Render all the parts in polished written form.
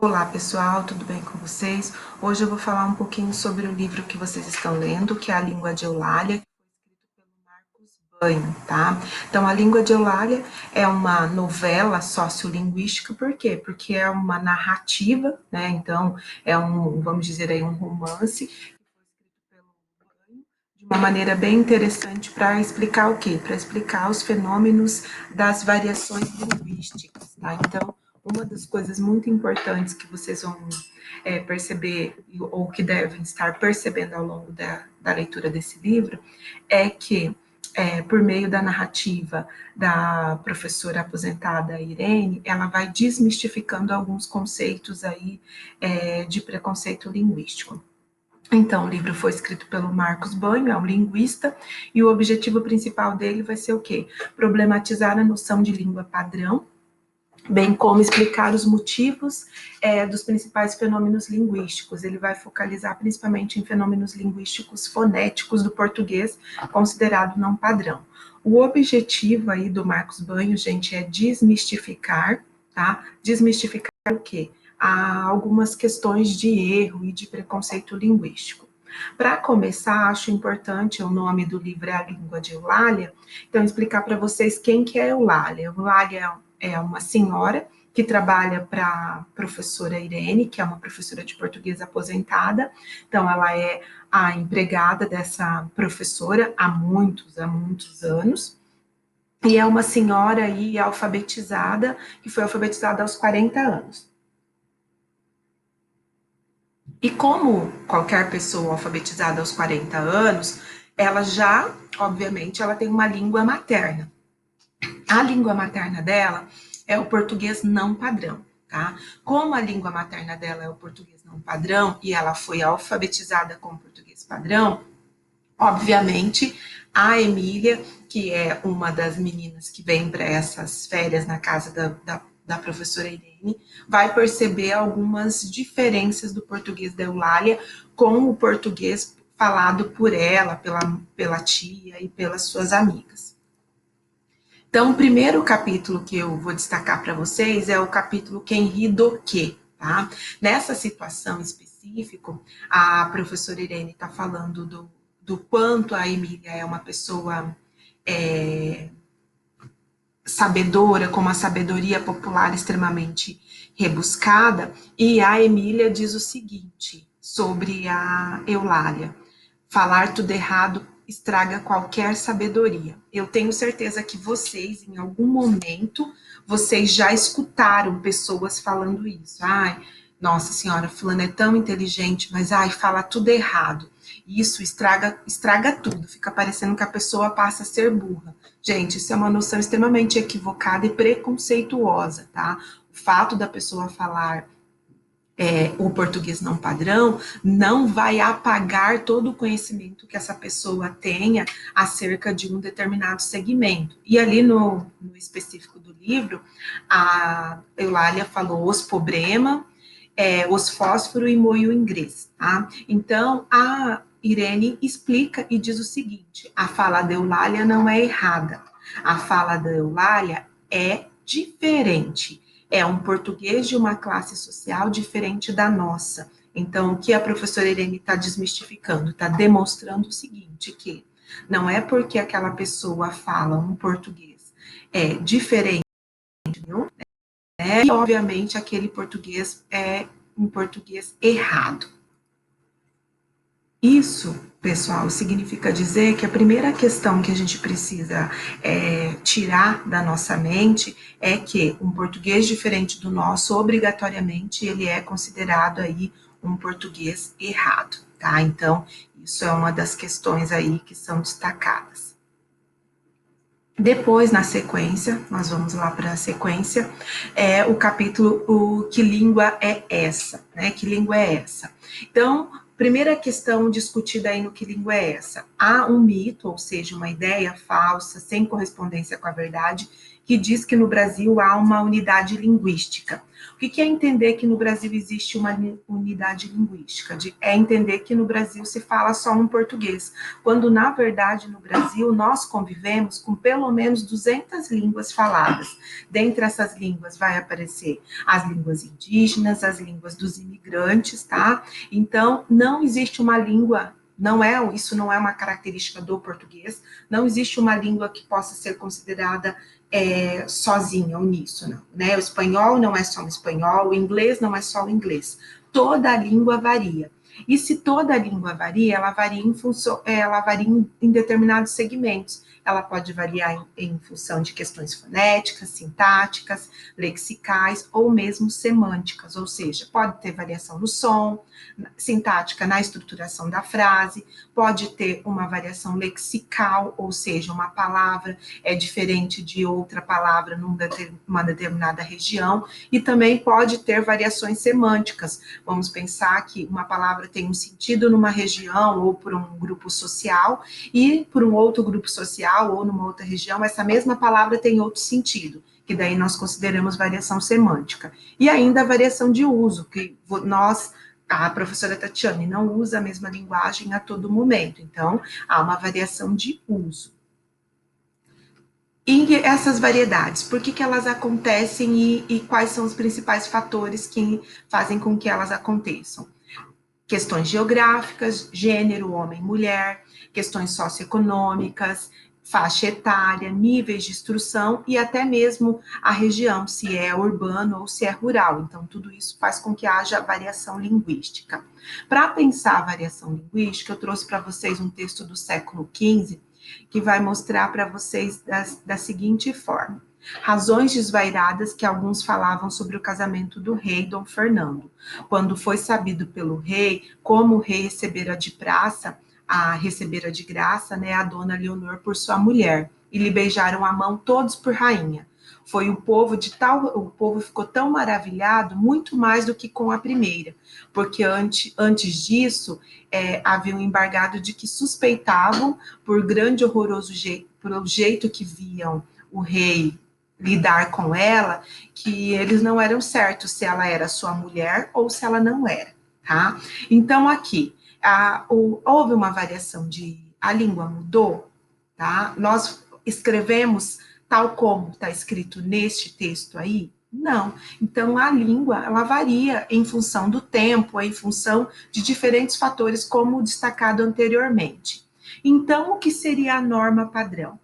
Olá pessoal, tudo bem com vocês? Hoje eu vou falar um pouquinho sobre o livro que vocês estão lendo, que é A Língua de Eulália, que foi escrito pelo Marcos Banho, tá? Então, A Língua de Eulália é uma novela sociolinguística, por quê? Porque é uma narrativa, né? Então, é vamos dizer aí, um romance, que foi escrito pelo Banho, de uma maneira bem interessante para explicar o quê? Para explicar os fenômenos das variações linguísticas, tá? Então, uma das coisas muito importantes que vocês vão perceber, ou que devem estar percebendo ao longo da leitura desse livro, é que, por meio da narrativa da professora aposentada Irene, ela vai desmistificando alguns conceitos aí de preconceito linguístico. Então, o livro foi escrito pelo Marcos Banho, é um linguista, e o objetivo principal dele vai ser o quê? Problematizar a noção de língua padrão, bem como explicar os motivos dos principais fenômenos linguísticos. Ele vai focalizar principalmente em fenômenos linguísticos fonéticos do português, considerado não padrão. O objetivo aí do Marcos Banho, gente, é desmistificar, tá? Desmistificar o quê? Há algumas questões de erro e de preconceito linguístico. Para começar, acho importante, o nome do livro é A Língua de Eulália, então explicar para vocês quem que é Eulália. Eulália é uma senhora que trabalha para a professora Irene, que é uma professora de português aposentada. Então, ela é a empregada dessa professora há muitos anos. E é uma senhora aí alfabetizada, que foi alfabetizada aos 40 anos. E como qualquer pessoa alfabetizada aos 40 anos, ela já, obviamente, ela tem uma língua materna. A língua materna dela é o português não padrão, tá? Como a língua materna dela é o português não padrão e ela foi alfabetizada com o português padrão, obviamente, a Emília, que é uma das meninas que vem para essas férias na casa da professora Irene, vai perceber algumas diferenças do português da Eulália com o português falado por ela, pela tia e pelas suas amigas. Então, o primeiro capítulo que eu vou destacar para vocês é o capítulo Quem ri do quê, tá? Nessa situação específica, a professora Irene está falando do quanto a Emília é uma pessoa sabedora, com uma sabedoria popular extremamente rebuscada, e a Emília diz o seguinte sobre a Eulália: falar tudo errado estraga qualquer sabedoria. Eu tenho certeza que vocês, em algum momento, vocês já escutaram pessoas falando isso. Ai, nossa senhora, fulano é tão inteligente, mas ai, fala tudo errado. Isso estraga tudo, fica parecendo que a pessoa passa a ser burra. Gente, isso é uma noção extremamente equivocada e preconceituosa, tá? O fato da pessoa falar o português não padrão não vai apagar todo o conhecimento que essa pessoa tenha acerca de um determinado segmento. E ali no específico do livro, a Eulália falou os problema, os fósforo e moio inglês, tá? Então, a Irene explica e diz o seguinte: a fala da Eulália não é errada, a fala da Eulália é diferente. É um português de uma classe social diferente da nossa. Então, o que a professora Irene está desmistificando? Está demonstrando o seguinte, que não é porque aquela pessoa fala um português diferente, e obviamente aquele português é um português errado. Isso, pessoal, significa dizer que a primeira questão que a gente precisa tirar da nossa mente é que um português diferente do nosso, obrigatoriamente, ele é considerado aí um português errado, tá? Então, isso é uma das questões aí que são destacadas. Depois, na sequência, nós vamos lá para a sequência, o capítulo Que Língua é Essa? Né? Que língua é essa? Então, primeira questão discutida aí no Que Língua é Essa? Há um mito, ou seja, uma ideia falsa, sem correspondência com a verdade, que diz que no Brasil há uma unidade linguística. O que é entender que no Brasil existe uma unidade linguística? É entender que no Brasil se fala só um português, quando, na verdade, no Brasil, nós convivemos com pelo menos 200 línguas faladas. Dentre essas línguas vai aparecer as línguas indígenas, as línguas dos imigrantes, tá? Então, não existe uma língua, isso não é uma característica do português, não existe uma língua que possa ser considerada sozinha, uníssona, né? O espanhol não é só o espanhol, o inglês não é só o inglês. Toda a língua varia. E se toda a língua varia, ela varia em determinados segmentos. Ela pode variar em função de questões fonéticas, sintáticas, lexicais ou mesmo semânticas, ou seja, pode ter variação no som, sintática na estruturação da frase, pode ter uma variação lexical, ou seja, uma palavra é diferente de outra palavra numa determinada região, e também pode ter variações semânticas. Vamos pensar que uma palavra tem um sentido numa região ou por um grupo social, e por um outro grupo social ou numa outra região, essa mesma palavra tem outro sentido, que daí nós consideramos variação semântica. E ainda a variação de uso, que a professora Tatiane não usa a mesma linguagem a todo momento, então há uma variação de uso. E essas variedades, por que elas acontecem e quais são os principais fatores que fazem com que elas aconteçam? Questões geográficas, gênero, homem, mulher, questões socioeconômicas, faixa etária, níveis de instrução e até mesmo a região, se é urbano ou se é rural. Então, tudo isso faz com que haja variação linguística. Para pensar a variação linguística, eu trouxe para vocês um texto do século XV, que vai mostrar para vocês da seguinte forma. Razões desvairadas que alguns falavam sobre o casamento do rei Dom Fernando. Quando foi sabido pelo rei, como o rei recebera de graça, né, a dona Leonor por sua mulher, e lhe beijaram a mão todos por rainha. O povo ficou tão maravilhado, muito mais do que com a primeira, porque antes disso, havia um embargado de que suspeitavam, por grande horroroso jeito, pelo jeito que viam o rei lidar com ela, que eles não eram certos se ela era sua mulher ou se ela não era, tá? Então, aqui, houve uma variação a língua mudou, tá? Nós escrevemos tal como está escrito neste texto aí? Não. Então, a língua, ela varia em função do tempo, em função de diferentes fatores, como destacado anteriormente. Então, o que seria a norma padrão?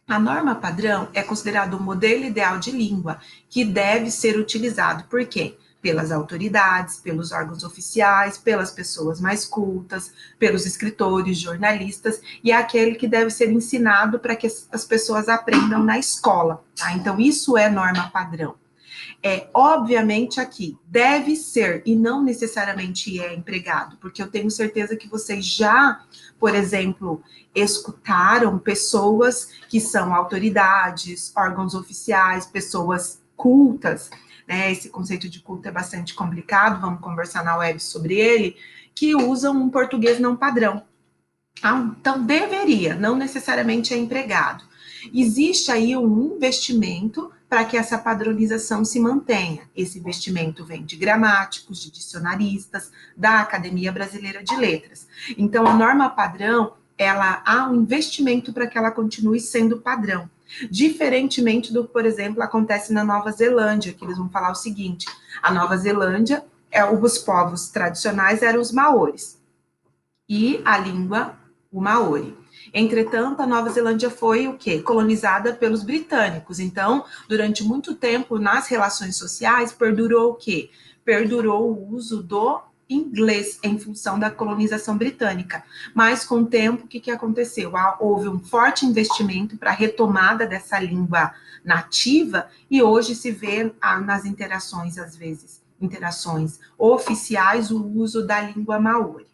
A norma padrão é considerado o modelo ideal de língua que deve ser utilizado. Por quê? Pelas autoridades, pelos órgãos oficiais, pelas pessoas mais cultas, pelos escritores, jornalistas, e é aquele que deve ser ensinado para que as pessoas aprendam na escola. Tá? Então, isso é norma padrão. Obviamente aqui, deve ser e não necessariamente é empregado, porque eu tenho certeza que vocês já, por exemplo, escutaram pessoas que são autoridades, órgãos oficiais, pessoas cultas, né? Esse conceito de culto é bastante complicado, vamos conversar na web sobre ele, que usam um português não padrão. Então, deveria, não necessariamente é empregado. Existe aí um investimento para que essa padronização se mantenha. Esse investimento vem de gramáticos, de dicionaristas, da Academia Brasileira de Letras. Então, a norma padrão, há um investimento para que ela continue sendo padrão. Diferentemente do que, por exemplo, acontece na Nova Zelândia, que eles vão falar o seguinte: a Nova Zelândia, os povos tradicionais eram os maores, e a língua, o maori. Entretanto, a Nova Zelândia foi o quê? Colonizada pelos britânicos. Então, durante muito tempo, nas relações sociais, perdurou o quê? Perdurou o uso do inglês em função da colonização britânica. Mas, com o tempo, o que aconteceu? Houve um forte investimento para a retomada dessa língua nativa e hoje se vê nas interações, às vezes, interações oficiais, o uso da língua maori.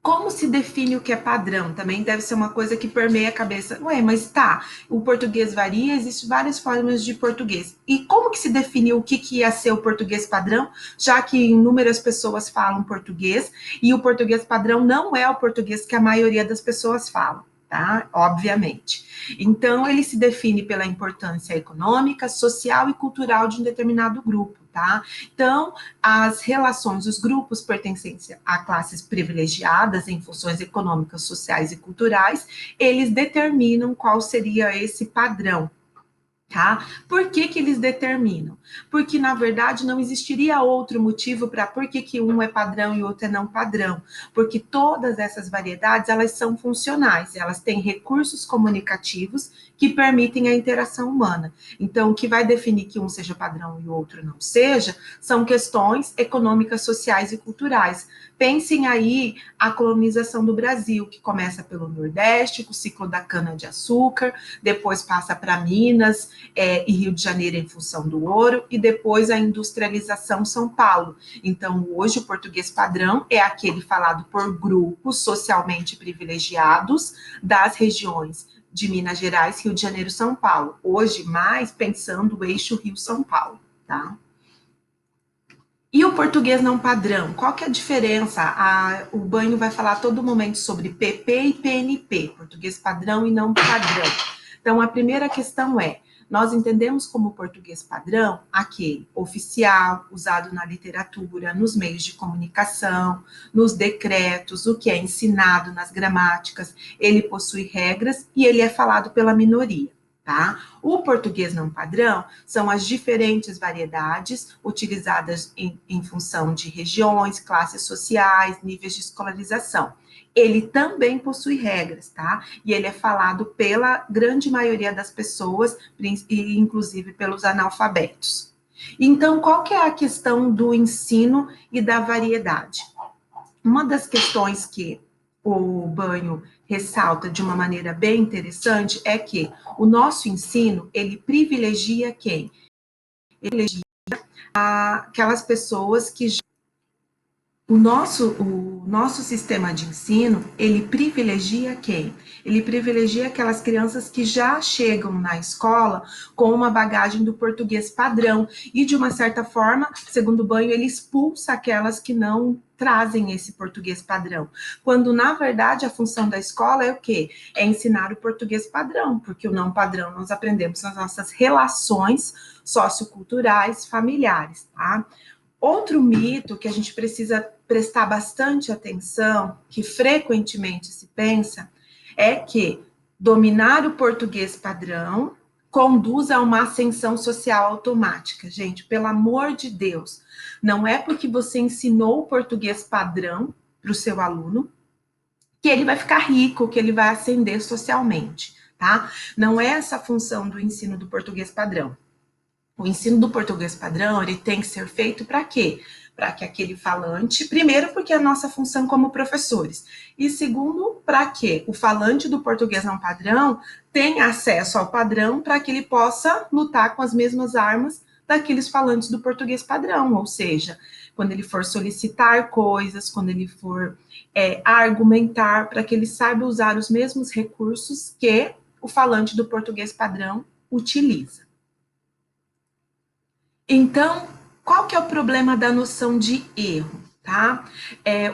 Como se define o que é padrão? Também deve ser uma coisa que permeia a cabeça. Ué, mas tá, o português varia, existem várias formas de português. E como que se definiu o que ia ser o português padrão, já que inúmeras pessoas falam português, e o português padrão não é o português que a maioria das pessoas falam, tá? Obviamente. Então, ele se define pela importância econômica, social e cultural de um determinado grupo, tá? Então, as relações, os grupos pertencentes a classes privilegiadas em funções econômicas, sociais e culturais, eles determinam qual seria esse padrão, tá? Por que que eles determinam? Porque, na verdade, não existiria outro motivo para por que que um é padrão e outro é não padrão. Porque todas essas variedades, elas são funcionais, elas têm recursos comunicativos que permitem a interação humana. Então, o que vai definir que um seja padrão e o outro não seja, são questões econômicas, sociais e culturais. Pensem aí a colonização do Brasil, que começa pelo Nordeste, com o ciclo da cana-de-açúcar, depois passa para Minas, e Rio de Janeiro em função do ouro, e depois a industrialização São Paulo. Então, hoje, o português padrão é aquele falado por grupos socialmente privilegiados das regiões de Minas Gerais, Rio de Janeiro, São Paulo. Hoje, mais pensando o eixo Rio-São Paulo, tá? E o português não padrão? Qual que é a diferença? O Banho vai falar a todo momento sobre PP e PNP, português padrão e não padrão. Então, a primeira questão é, nós entendemos como português padrão aquele oficial, usado na literatura, nos meios de comunicação, nos decretos, o que é ensinado nas gramáticas, ele possui regras e ele é falado pela minoria. Tá? O português não padrão são as diferentes variedades utilizadas em função de regiões, classes sociais, níveis de escolarização. Ele também possui regras, tá? E ele é falado pela grande maioria das pessoas, inclusive pelos analfabetos. Então, qual que é a questão do ensino e da variedade? Uma das questões que o Banho ressalta de uma maneira bem interessante é que o nosso ensino, ele privilegia quem? Ele privilegia aquelas pessoas que o nosso sistema de ensino, ele privilegia quem? Ele privilegia aquelas crianças que já chegam na escola com uma bagagem do português padrão e, de uma certa forma, segundo o Banho, ele expulsa aquelas que não trazem esse português padrão. Quando, na verdade, a função da escola é o quê? É ensinar o português padrão, porque o não padrão nós aprendemos nas nossas relações socioculturais, familiares, tá? Outro mito que a gente precisa prestar bastante atenção, que frequentemente se pensa, é que dominar o português padrão conduz a uma ascensão social automática. Gente, pelo amor de Deus, não é porque você ensinou o português padrão para o seu aluno que ele vai ficar rico, que ele vai ascender socialmente, tá? Não é essa a função do ensino do português padrão. O ensino do português padrão, ele tem que ser feito para quê? Para que aquele falante, primeiro, porque é a nossa função como professores, e segundo, para que o falante do português não padrão tenha acesso ao padrão para que ele possa lutar com as mesmas armas daqueles falantes do português padrão, ou seja, quando ele for solicitar coisas, quando ele for argumentar, para que ele saiba usar os mesmos recursos que o falante do português padrão utiliza. Então, qual que é o problema da noção de erro, tá?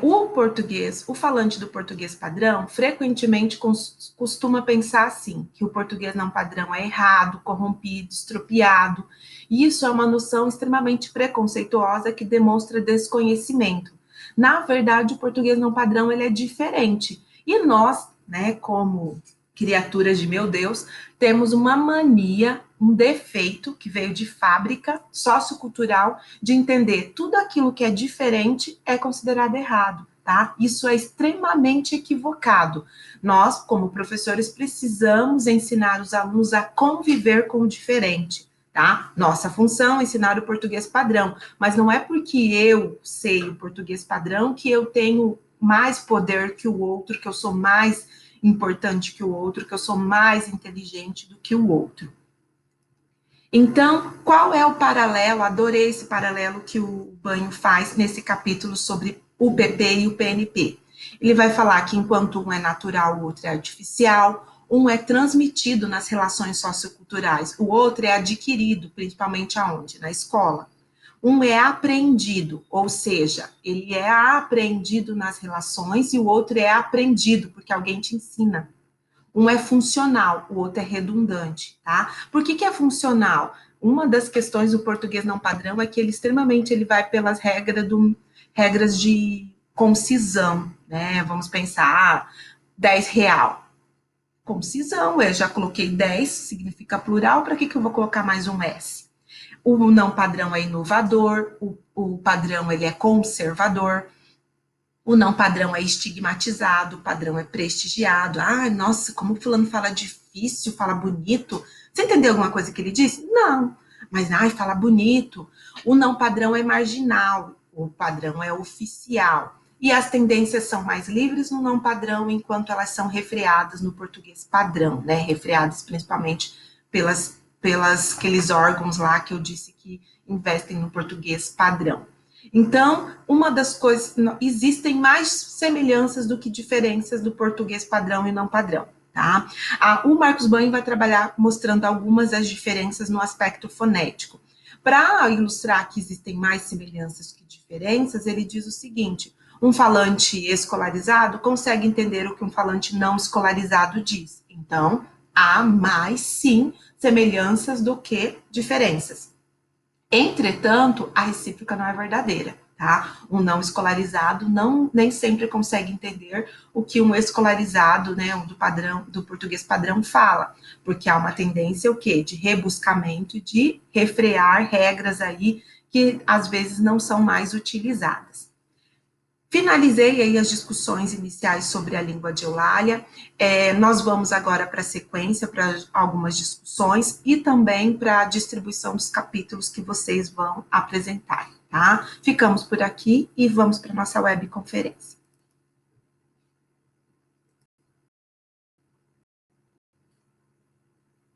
O falante do português padrão, frequentemente costuma pensar assim, que o português não padrão é errado, corrompido, estropiado. E isso é uma noção extremamente preconceituosa que demonstra desconhecimento. Na verdade, o português não padrão, ele é diferente. E nós, né, como criaturas de meu Deus, temos uma mania, um defeito que veio de fábrica sociocultural de entender tudo aquilo que é diferente é considerado errado, tá? Isso é extremamente equivocado. Nós, como professores, precisamos ensinar os alunos a conviver com o diferente, tá? Nossa função é ensinar o português padrão, mas não é porque eu sei o português padrão que eu tenho mais poder que o outro, que eu sou mais importante que o outro, que eu sou mais inteligente do que o outro. Então, qual é o paralelo? Adorei esse paralelo que o Banho faz nesse capítulo sobre o PP e o PNP. Ele vai falar que enquanto um é natural, o outro é artificial, um é transmitido nas relações socioculturais, o outro é adquirido, principalmente aonde? Na escola. Um é aprendido, ou seja, ele é aprendido nas relações e o outro é aprendido, porque alguém te ensina. Um é funcional, o outro é redundante, tá? Por que é funcional? Uma das questões do português não padrão é que ele vai pelas regras de concisão, né? Vamos pensar, 10 real. Concisão, eu já coloquei 10, significa plural, para que eu vou colocar mais um S? O não padrão é inovador, o padrão ele é conservador, o não padrão é estigmatizado, o padrão é prestigiado. Ah, nossa, como o fulano fala difícil, fala bonito. Você entendeu alguma coisa que ele disse? Não. Mas, ai, fala bonito. O não padrão é marginal, o padrão é oficial. E as tendências são mais livres no não padrão, enquanto elas são refreadas no português padrão, né? Refreadas principalmente pelas aqueles órgãos lá que eu disse que investem no português padrão. Então, uma das coisas, existem mais semelhanças do que diferenças do português padrão e não padrão, tá? O Marcos Banho vai trabalhar mostrando algumas das diferenças no aspecto fonético. Para ilustrar que existem mais semelhanças que diferenças, ele diz o seguinte: um falante escolarizado consegue entender o que um falante não escolarizado diz. Então, há mais, sim, semelhanças do que diferenças. Entretanto, a recíproca não é verdadeira, tá? Um não escolarizado nem sempre consegue entender o que um escolarizado, né, do português padrão fala, porque há uma tendência o quê? De rebuscamento e de refrear regras aí que às vezes não são mais utilizadas. Finalizei aí as discussões iniciais sobre a língua de Eulália. Nós vamos agora para a sequência, para algumas discussões e também para a distribuição dos capítulos que vocês vão apresentar, tá? Ficamos por aqui e vamos para a nossa webconferência.